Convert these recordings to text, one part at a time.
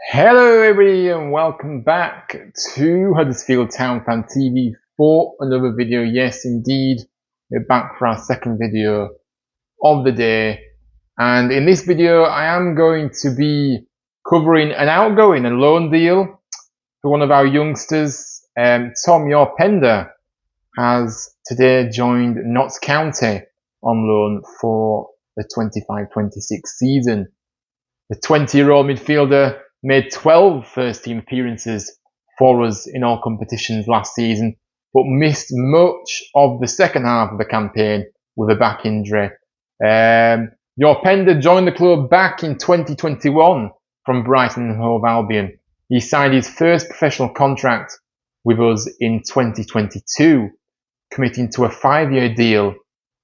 Hello everybody and welcome back to Huddersfield Town Fan TV for another video. Yes indeed, we're back for our second video of the day, and in this video I am going to be covering an outgoing and loan deal for one of our youngsters. Tom Iorpenda has today joined Notts County on loan for the 25-26 season. The 20-year-old midfielder made 12 first-team appearances for us in all competitions last season, but missed much of the second half of the campaign with a back injury. Iorpenda joined the club back in 2021 from Brighton and Hove Albion. He signed his first professional contract with us in 2022, committing to a 5-year deal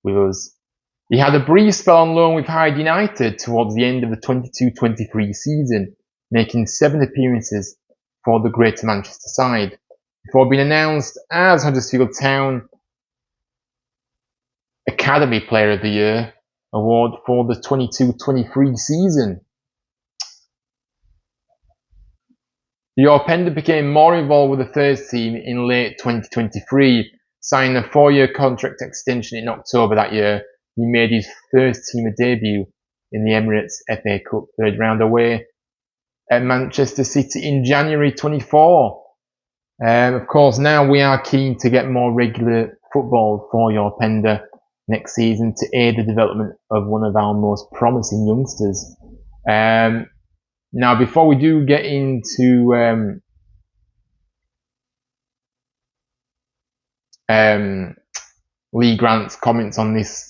with us. He had a brief spell on loan with Hyde United towards the end of the 22-23 season, making 7 appearances for the Greater Manchester side, before being announced as Huddersfield Town Academy Player of the Year award for the 22-23 season. Iorpenda became more involved with the first team in late 2023, signing a 4-year contract extension in October that year. He made his first team debut in the Emirates FA Cup third round away at Manchester City in January 24. Of course, now we are keen to get more regular football for Iorpenda next season to aid the development of one of our most promising youngsters. Now, before we do get into Lee Grant's comments on this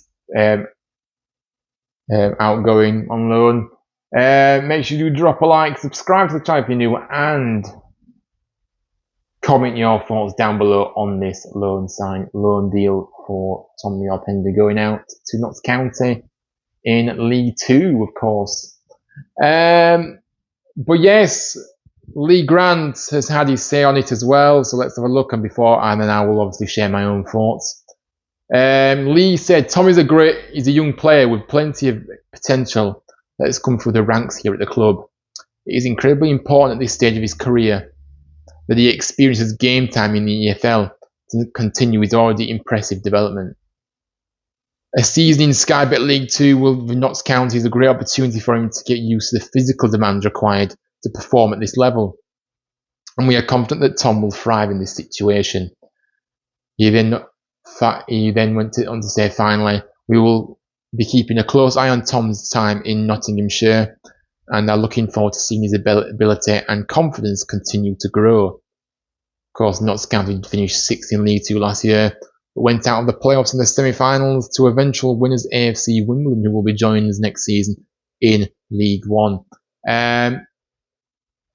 outgoing on loan, make sure you drop a like, subscribe to the channel if you're new, and comment your thoughts down below on this loan deal for Tom Iorpenda going out to Notts County in League 2, of course. But yes, Lee Grant has had his say on it as well, so let's have a look, and then I will obviously share my own thoughts. Lee said, Tom is he's a young player with plenty of potential that has come through the ranks here at the club. It is incredibly important at this stage of his career that he experiences game time in the EFL to continue his already impressive development. A season in Sky Bet League 2 with Notts County is a great opportunity for him to get used to the physical demands required to perform at this level, and we are confident that Tom will thrive in this situation. He then went on to say, finally, we will be keeping a close eye on Tom's time in Nottinghamshire and are looking forward to seeing his ability and confidence continue to grow. Of course, Notts County finished 6th in League 2 last year, but went out of the playoffs in the semi-finals to eventual winners AFC Wimbledon, who will be joining us next season in League 1.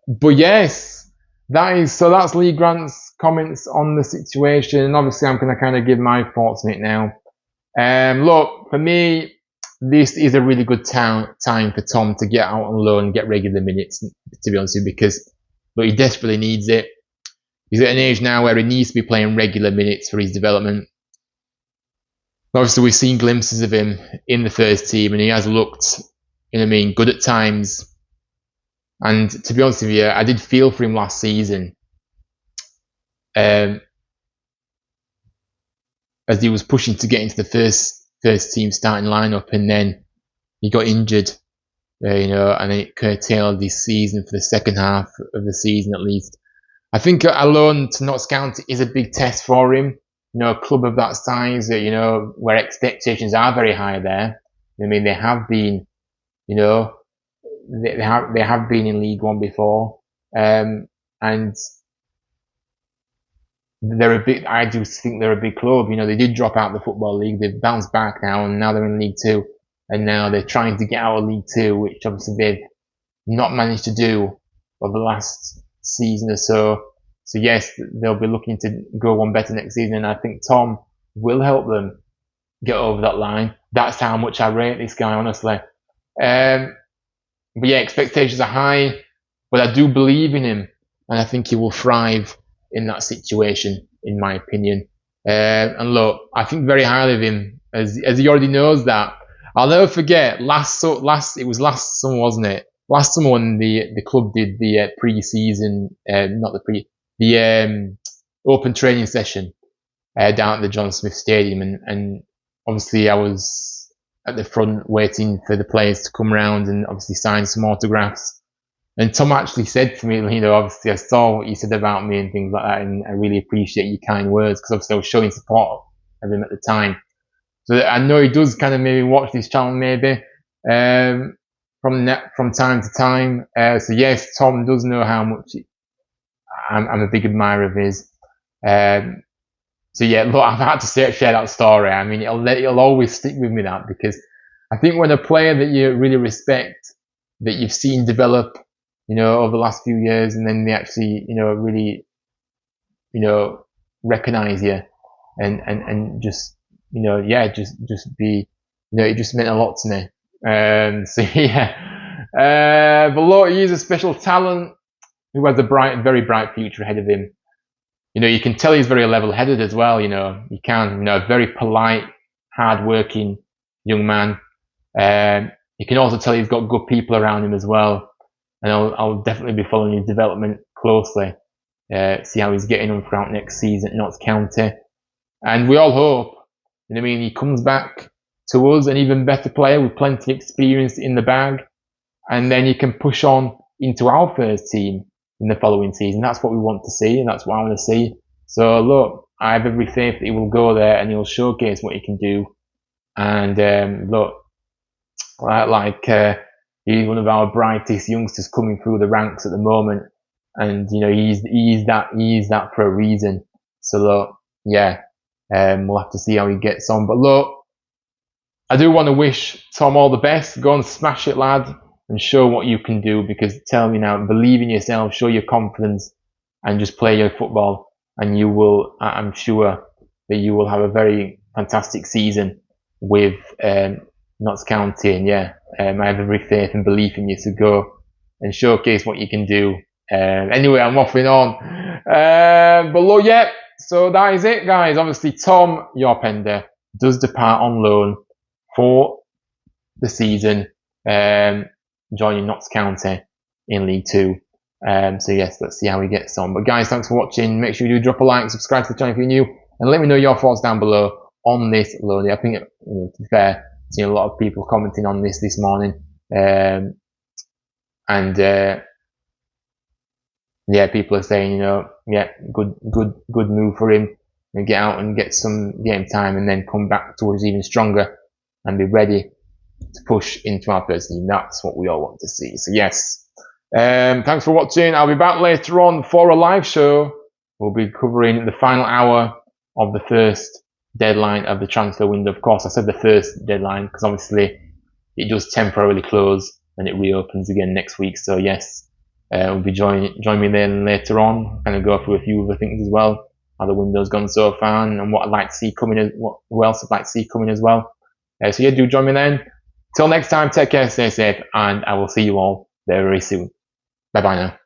But yes, that's Lee Grant's comments on the situation, and obviously I'm going to kind of give my thoughts on it now. Look, for me, this is a really good time for Tom to get out on loan and get regular minutes, to be honest with you, because he desperately needs it. He's at an age now where he needs to be playing regular minutes for his development. Obviously, we've seen glimpses of him in the first team, and he has looked, good at times. And to be honest with you, I did feel for him last season, as he was pushing to get into the first team starting lineup, and then he got injured, and it curtailed his season for the second half of the season at least. I think a loan to Notts County is a big test for him. A club of that size, where expectations are very high there. They have been, they have been in League 1 before, and I do think they're a big club. They did drop out of the Football League. They've bounced back now, and now they're in League 2. And now they're trying to get out of League 2, which obviously they've not managed to do over the last season or so. So yes, they'll be looking to go one better next season, and I think Tom will help them get over that line. That's how much I rate this guy, honestly. But yeah, expectations are high, but I do believe in him, and I think he will thrive in that situation, in my opinion. And look, I think very highly of him, as he already knows that. I'll never forget last summer, wasn't it? last summer when the club did the pre-season, not the open training session down at the John Smith Stadium, and obviously I was at the front waiting for the players to come around and obviously sign some autographs. And Tom actually said to me, obviously I saw what you said about me and things like that, and I really appreciate your kind words, because obviously I was showing support of him at the time. So I know he does kind of maybe watch this channel maybe from time to time. So yes, Tom does know how much I'm a big admirer of his. So yeah, look, I've had to share that story. I mean, it'll always stick with me, that, because I think when a player that you really respect, that you've seen develop, over the last few years, and then they actually, really, recognize you, and just, just be, it just meant a lot to me. So yeah, but look, he's a special talent who has a very bright future ahead of him. You can tell he's very level-headed as well. You can, a very polite, hard-working young man. You can also tell he's got good people around him as well. And I'll definitely be following his development closely. See how he's getting on throughout next season at Notts County. And we all hope, he comes back to us an even better player with plenty of experience in the bag. And then he can push on into our first team in the following season. That's what we want to see, and that's what I want to see. So look, I have every faith that he will go there and he'll showcase what he can do. And look, he's one of our brightest youngsters coming through the ranks at the moment, and he's that for a reason. So look, yeah, we'll have to see how he gets on. But look, I do want to wish Tom all the best. Go and smash it, lad, and show what you can do, because tell me now, believe in yourself, show your confidence, and just play your football, and you will, I'm sure that you will have a very fantastic season with Notts County. And yeah, I have every faith and belief in you to go and showcase what you can do. Anyway, I'm waffling on. But look, yeah, so that is it, guys. Obviously, Tom Iorpenda does depart on loan for the season, joining Notts County in League 2. So yes, let's see how he gets on. But guys, thanks for watching. Make sure you do drop a like, subscribe to the channel if you're new, and let me know your thoughts down below on this loan. I think, to be fair, I've seen a lot of people commenting on this morning. Yeah, people are saying, yeah, good move for him. Get out and get some game time, and then come back towards even stronger and be ready to push into our first team. That's what we all want to see. So yes, thanks for watching. I'll be back later on for a live show. We'll be covering the final hour of the first deadline of the transfer window. Of course, I said the first deadline because obviously it does temporarily close and it reopens again next week. So yes, we'll be join me then later on. Kind of go through a few other things as well, how the window's gone so far, and what I'd like to see coming, who else I'd like to see coming as well. So yeah, do join me then. Till next time, take care, stay safe, and I will see you all very soon. Bye bye now.